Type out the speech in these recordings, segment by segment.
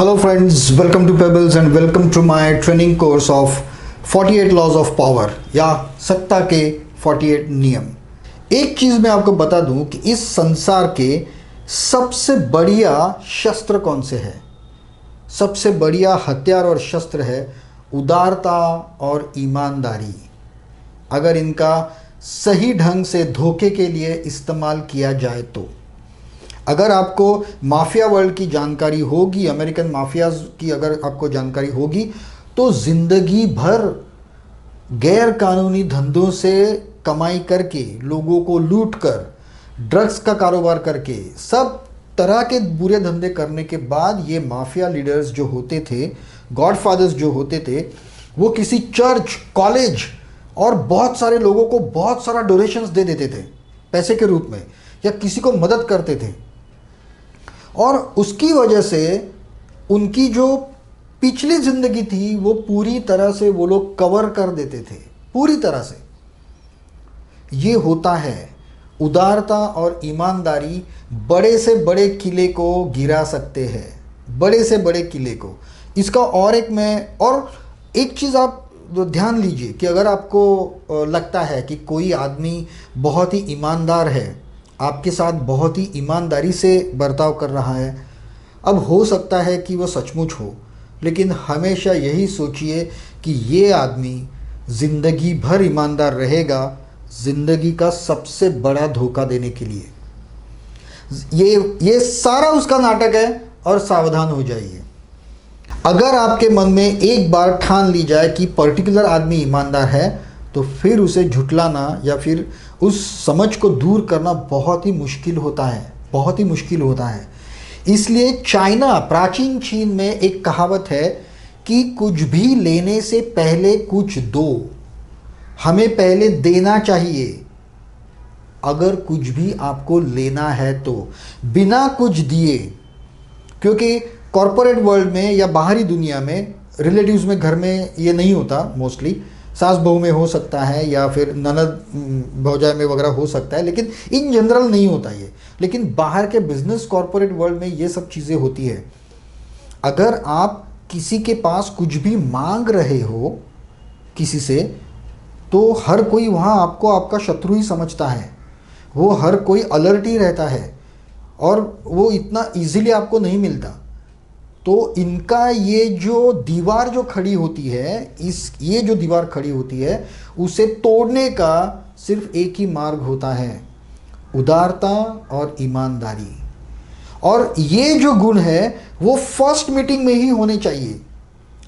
Hello friends, welcome to Pebbles and welcome to my training course of 48 laws of power या सत्ता के 48 नियम। एक चीज़ मैं आपको बता दूं कि इस संसार के सबसे बढ़िया शस्त्र कौन से है। सबसे बढ़िया हथियार और शस्त्र है उदारता और ईमानदारी। अगर इनका सही ढंग से धोखे के लिए इस्तेमाल किया जाए तो अगर आपको माफिया वर्ल्ड की जानकारी होगी, अमेरिकन माफियाज की अगर आपको जानकारी होगी, तो ज़िंदगी भर गैर कानूनी धंधों से कमाई करके, लोगों को लूट कर, ड्रग्स का कारोबार करके, सब तरह के बुरे धंधे करने के बाद ये माफिया लीडर्स जो होते थे, गॉडफादर्स जो होते थे, वो किसी चर्च, कॉलेज और बहुत सारे लोगों को बहुत सारा डोनेशंस दे देते थे पैसे के रूप में, या किसी को मदद करते थे। और उसकी वजह से उनकी जो पिछली ज़िंदगी थी वो पूरी तरह से वो लोग कवर कर देते थे, पूरी तरह से। ये होता है, उदारता और ईमानदारी बड़े से बड़े किले को गिरा सकते हैं, बड़े से बड़े किले को। इसका और एक चीज़ आप ध्यान लीजिए कि अगर आपको लगता है कि कोई आदमी बहुत ही ईमानदार है, आपके साथ बहुत ही ईमानदारी से बर्ताव कर रहा है, अब हो सकता है कि वो सचमुच हो, लेकिन हमेशा यही सोचिए कि ये आदमी ज़िंदगी भर ईमानदार रहेगा, ज़िंदगी का सबसे बड़ा धोखा देने के लिए। ये सारा उसका नाटक है और सावधान हो जाइए। अगर आपके मन में एक बार ठान ली जाए कि पर्टिकुलर आदमी ईमानदार है, तो फिर उसे झुठलाना या फिर उस समझ को दूर करना बहुत ही मुश्किल होता है, बहुत ही मुश्किल होता है। इसलिए प्राचीन चीन में एक कहावत है कि कुछ भी लेने से पहले कुछ दो। हमें पहले देना चाहिए। अगर कुछ भी आपको लेना है तो बिना कुछ दिए, क्योंकि कॉरपोरेट वर्ल्ड में या बाहरी दुनिया में, रिलेटिव्स में, घर में ये नहीं होता मोस्टली, सास बहू में हो सकता है या फिर ननद भौजाई में वगैरह हो सकता है, लेकिन इन जनरल नहीं होता ये। लेकिन बाहर के बिजनेस कॉरपोरेट वर्ल्ड में ये सब चीज़ें होती है। अगर आप किसी के पास कुछ भी मांग रहे हो किसी से, तो हर कोई वहाँ आपको आपका शत्रु ही समझता है। वो हर कोई अलर्ट ही रहता है और वो इतना इजीली आपको नहीं मिलता। तो इनका ये जो दीवार जो खड़ी होती है, ये जो दीवार खड़ी होती है, उसे तोड़ने का सिर्फ एक ही मार्ग होता है, उदारता और ईमानदारी। और ये जो गुण है वो फर्स्ट मीटिंग में ही होने चाहिए।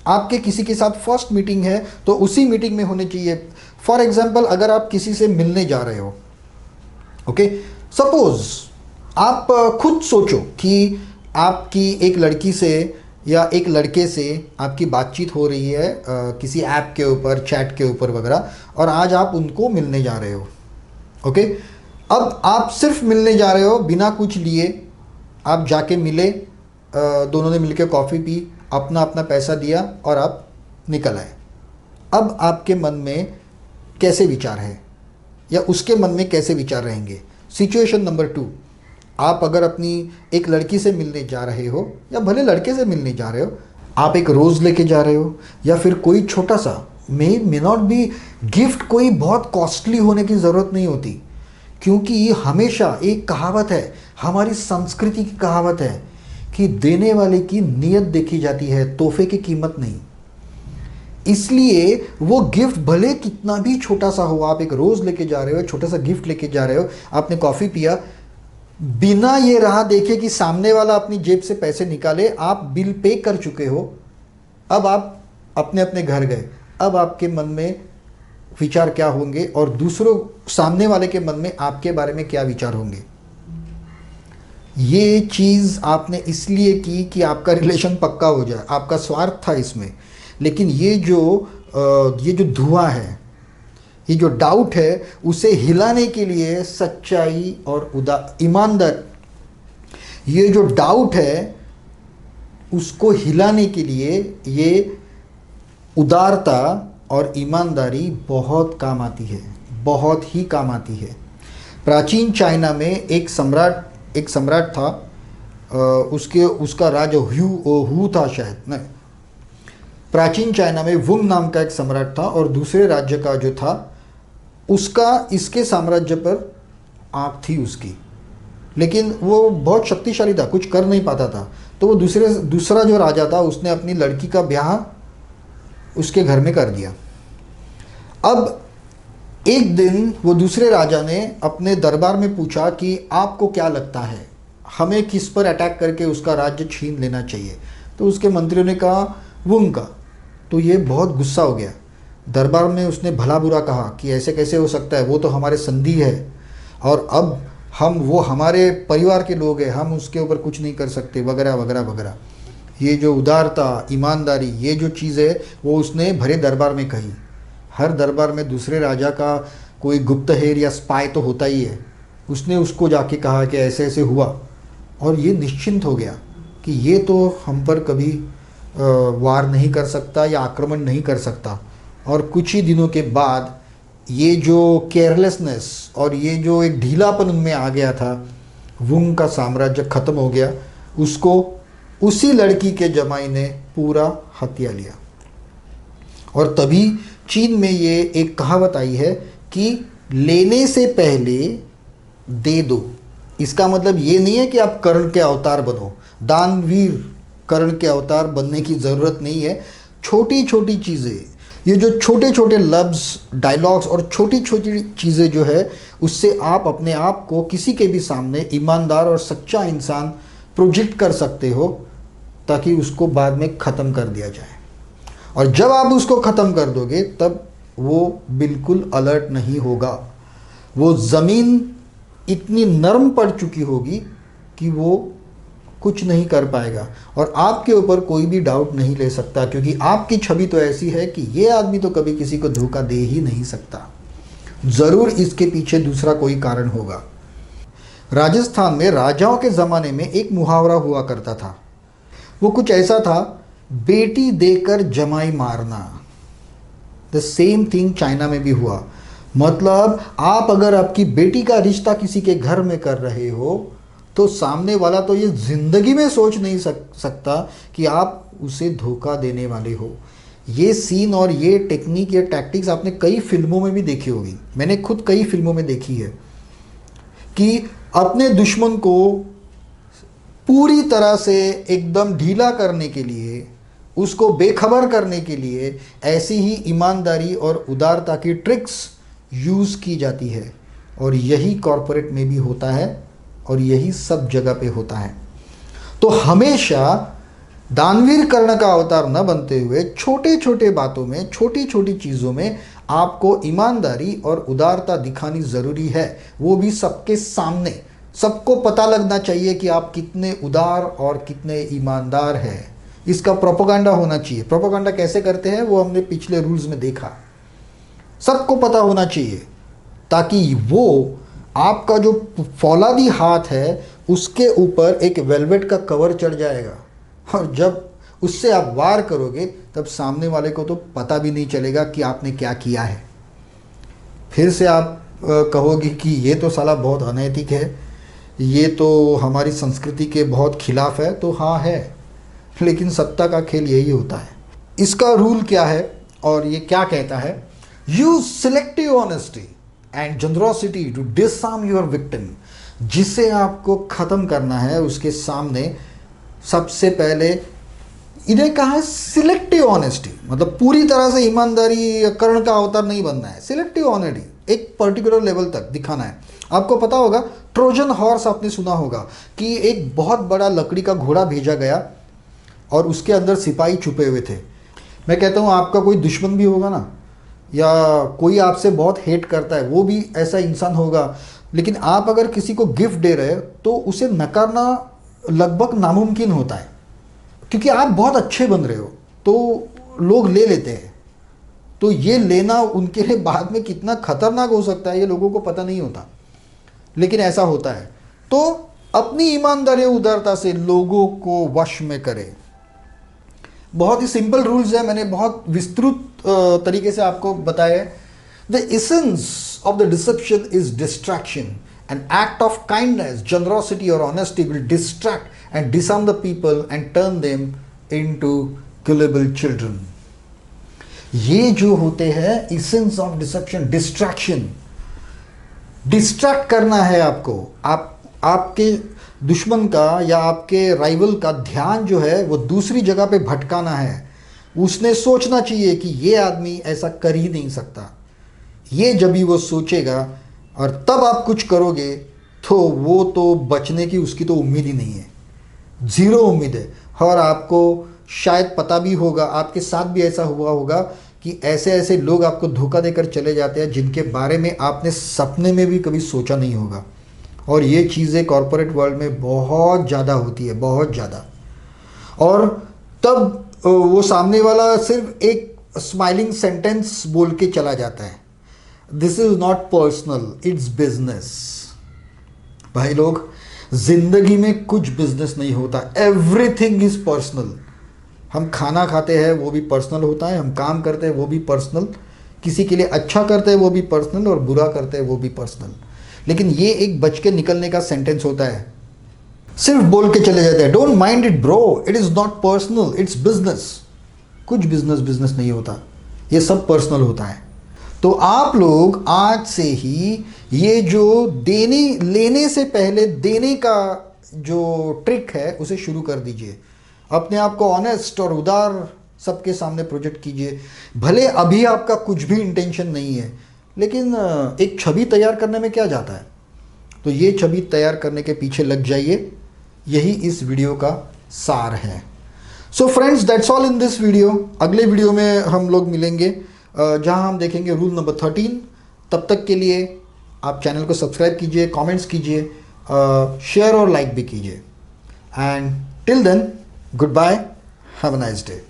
आपके किसी के साथ फर्स्ट मीटिंग है तो उसी मीटिंग में होने चाहिए। फॉर एग्जाम्पल, अगर आप किसी से मिलने जा रहे हो, ओके, सपोज आप खुद सोचो कि आपकी एक लड़की से या एक लड़के से आपकी बातचीत हो रही है किसी ऐप के ऊपर, चैट के ऊपर वगैरह, और आज आप उनको मिलने जा रहे हो। ओके, अब आप सिर्फ मिलने जा रहे हो बिना कुछ लिए। आप जाके मिले, दोनों ने मिलकर कॉफ़ी पी, अपना अपना पैसा दिया और आप निकल आए। अब आपके मन में कैसे विचार है या उसके मन में कैसे विचार रहेंगे? सिचुएशन नंबर 2, आप अगर अपनी एक लड़की से मिलने जा रहे हो या भले लड़के से मिलने जा रहे हो, आप एक रोज़ लेके जा रहे हो या फिर कोई छोटा सा, मे नॉट बी गिफ्ट, कोई बहुत कॉस्टली होने की ज़रूरत नहीं होती, क्योंकि हमेशा एक कहावत है, हमारी संस्कृति की कहावत है कि देने वाले की नीयत देखी जाती है, तोहफे की कीमत नहीं। इसलिए वो गिफ्ट भले कितना भी छोटा सा हो, आप एक रोज़ लेके जा रहे हो, छोटा सा गिफ्ट लेके जा रहे हो, आपने कॉफ़ी पिया, बिना ये राह देखे कि सामने वाला अपनी जेब से पैसे निकाले, आप बिल पे कर चुके हो। अब आप अपने अपने घर गए, अब आपके मन में विचार क्या होंगे और दूसरों, सामने वाले के मन में आपके बारे में क्या विचार होंगे? ये चीज़ आपने इसलिए की कि आपका रिलेशन पक्का हो जाए, आपका स्वार्थ था इसमें। लेकिन ये जो धुआं है, ये जो डाउट है, उसे हिलाने के लिए सच्चाई और ईमानदार, ये जो डाउट है उसको हिलाने के लिए ये उदारता और ईमानदारी बहुत काम आती है, बहुत ही काम आती है। प्राचीन चाइना में एक सम्राट था, उसका राजा हू था शायद, नहीं, प्राचीन चाइना में वुंग नाम का एक सम्राट था और दूसरे राज्य का जो था उसका इसके साम्राज्य पर आँख थी उसकी, लेकिन वो बहुत शक्तिशाली था, कुछ कर नहीं पाता था। तो वो दूसरा जो राजा था उसने अपनी लड़की का ब्याह उसके घर में कर दिया। अब एक दिन वो दूसरे राजा ने अपने दरबार में पूछा कि आपको क्या लगता है हमें किस पर अटैक करके उसका राज्य छीन लेना चाहिए। तो उसके मंत्रियों ने कहा वुंग का। तो ये बहुत गुस्सा हो गया, दरबार में उसने भला बुरा कहा कि ऐसे कैसे हो सकता है, वो तो हमारे संधि है और अब वो हमारे परिवार के लोग हैं, हम उसके ऊपर कुछ नहीं कर सकते, वगैरह वगैरह वगैरह। ये जो उदारता, ईमानदारी, ये जो चीज़ है वो उसने भरे दरबार में कही। हर दरबार में दूसरे राजा का कोई गुप्तहेर या स्पाई तो होता ही है। उसने उसको जाके कहा कि ऐसे ऐसे हुआ और ये निश्चिंत हो गया कि ये तो हम पर कभी वार नहीं कर सकता या आक्रमण नहीं कर सकता। और कुछ ही दिनों के बाद ये जो केयरलेसनेस और ये जो एक ढीलापन उनमें आ गया था, वुंग का साम्राज्य खत्म हो गया। उसको उसी लड़की के जमाई ने पूरा हत्या लिया। और तभी चीन में ये एक कहावत आई है कि लेने से पहले दे दो। इसका मतलब ये नहीं है कि आप कर्ण के अवतार बनो, दानवीर कर्ण के अवतार बनने की ज़रूरत नहीं है। छोटी छोटी चीज़ें, ये जो छोटे छोटे लफ्ज़, डायलॉग्स और छोटी छोटी चीज़ें जो है, उससे आप अपने आप को किसी के भी सामने ईमानदार और सच्चा इंसान प्रोजेक्ट कर सकते हो ताकि उसको बाद में ख़त्म कर दिया जाए। और जब आप उसको ख़त्म कर दोगे तब वो बिल्कुल अलर्ट नहीं होगा। वो ज़मीन इतनी नरम पड़ चुकी होगी कि वो कुछ नहीं कर पाएगा और आपके ऊपर कोई भी डाउट नहीं ले सकता, क्योंकि आपकी छवि तो ऐसी है कि ये आदमी तो कभी किसी को धोखा दे ही नहीं सकता। ज़रूर इसके पीछे दूसरा कोई कारण होगा। राजस्थान में राजाओं के ज़माने में एक मुहावरा हुआ करता था। वो कुछ ऐसा था, बेटी देकर जमाई मारना। द सेम थिंग चाइना में भी हुआ। मतलब आप अगर आपकी बेटी का रिश्ता किसी के घर में कर रहे हो तो सामने वाला तो ये ज़िंदगी में सोच नहीं सकता कि आप उसे धोखा देने वाले हो। ये सीन और ये टेक्निक, ये टैक्टिक्स आपने कई फिल्मों में भी देखी होगी। मैंने खुद कई फिल्मों में देखी है कि अपने दुश्मन को पूरी तरह से एकदम ढीला करने के लिए, उसको बेखबर करने के लिए ऐसी ही ईमानदारी और उदारता की ट्रिक्स यूज़ की जाती है। और यही कॉरपोरेट में भी होता है और यही सब जगह पे होता है। तो हमेशा दानवीर कर्ण का अवतार न बनते हुए छोटे छोटे बातों में, छोटी छोटी चीज़ों में आपको ईमानदारी और उदारता दिखानी ज़रूरी है। वो भी सबके सामने। सबको पता लगना चाहिए कि आप कितने उदार और कितने ईमानदार हैं। इसका प्रोपेगेंडा होना चाहिए। प्रोपेगेंडा कैसे करते हैं वो हमने पिछले रूल्स में देखा। सबको पता होना चाहिए ताकि वो आपका जो फौलादी हाथ है उसके ऊपर एक वेलवेट का कवर चढ़ जाएगा और जब उससे आप वार करोगे तब सामने वाले को तो पता भी नहीं चलेगा कि आपने क्या किया है। फिर से आप कहोगे कि ये तो साला बहुत अनैतिक है, ये तो हमारी संस्कृति के बहुत खिलाफ है। तो हाँ है, लेकिन सत्ता का खेल यही होता है। इसका रूल क्या है और ये क्या कहता है? Use selective honesty and generosity to disarm your victim. जिसे आपको ख़त्म करना है उसके सामने सबसे पहले इन्हें कहा है सिलेक्टिव ऑनेस्टी। मतलब पूरी तरह से ईमानदारी कर्ण का अवतार नहीं बनना है। सिलेक्टिव ऑनेस्टी एक पर्टिकुलर लेवल तक दिखाना है। आपको पता होगा ट्रोजन हॉर्स आपने सुना होगा कि एक बहुत बड़ा लकड़ी का घोड़ा भेजा गया और उसके अंदर सिपाही छुपे हुए थे। मैं कहता हूँ आपका कोई दुश्मन भी होगा ना, या कोई आपसे बहुत हेट करता है, वो भी ऐसा इंसान होगा, लेकिन आप अगर किसी को गिफ्ट दे रहे हो तो उसे नकारना लगभग नामुमकिन होता है, क्योंकि आप बहुत अच्छे बन रहे हो तो लोग ले लेते हैं। तो ये लेना उनके लिए बाद में कितना खतरनाक हो सकता है ये लोगों को पता नहीं होता, लेकिन ऐसा होता है। तो अपनी ईमानदारी और उदारता से लोगों को वश में करें। बहुत ही सिंपल रूल्स है, मैंने बहुत विस्तृत तरीके से आपको बताया है। The essence of the deception is distraction An act of kindness, generosity or honesty will distract and disarm the people and turn them into gullible children. ये जो होते हैं essence of deception, distraction. Distract करना है आपको, आपके दुश्मन का या आपके राइवल का ध्यान जो है वो दूसरी जगह पे भटकाना है। उसने सोचना चाहिए कि ये आदमी ऐसा कर ही नहीं सकता। ये जब भी वो सोचेगा और तब आप कुछ करोगे तो वो तो बचने की उसकी तो उम्मीद ही नहीं है, ज़ीरो उम्मीद है। और आपको शायद पता भी होगा, आपके साथ भी ऐसा हुआ होगा कि ऐसे ऐसे लोग आपको धोखा देकर चले जाते हैं जिनके बारे में आपने सपने में भी कभी सोचा नहीं होगा। और ये चीज़ें कॉरपोरेट वर्ल्ड में बहुत ज़्यादा होती है, बहुत ज़्यादा। और तब वो सामने वाला सिर्फ एक स्माइलिंग सेंटेंस बोल के चला जाता है, this is not personal, it's business. भाई लोग, जिंदगी में कुछ बिजनेस नहीं होता, एवरीथिंग इज पर्सनल। हम खाना खाते हैं वो भी पर्सनल होता है, हम काम करते हैं वो भी पर्सनल, किसी के लिए अच्छा करते हैं वो भी पर्सनल और बुरा करते हैं वो भी पर्सनल। लेकिन ये एक बच के निकलने का सेंटेंस होता है, सिर्फ बोल के चले जाते हैं, don't mind it bro, it is not personal, it's business. कुछ बिजनेस नहीं होता, ये सब पर्सनल होता है। तो आप लोग आज से ही ये जो लेने से पहले देने का जो ट्रिक है उसे शुरू कर दीजिए। अपने आप को ऑनेस्ट और उदार सबके सामने प्रोजेक्ट कीजिए। भले अभी आपका कुछ भी इंटेंशन नहीं है, लेकिन एक छवि तैयार करने में क्या जाता है। तो ये छवि तैयार करने के पीछे लग जाइए, यही इस वीडियो का सार है। So friends, that's all in this video. अगले वीडियो में हम लोग मिलेंगे जहां हम देखेंगे रूल नंबर 13। तब तक के लिए आप चैनल को सब्सक्राइब कीजिए, कमेंट्स कीजिए, शेयर और लाइक भी कीजिए। And till then, goodbye, have a nice day.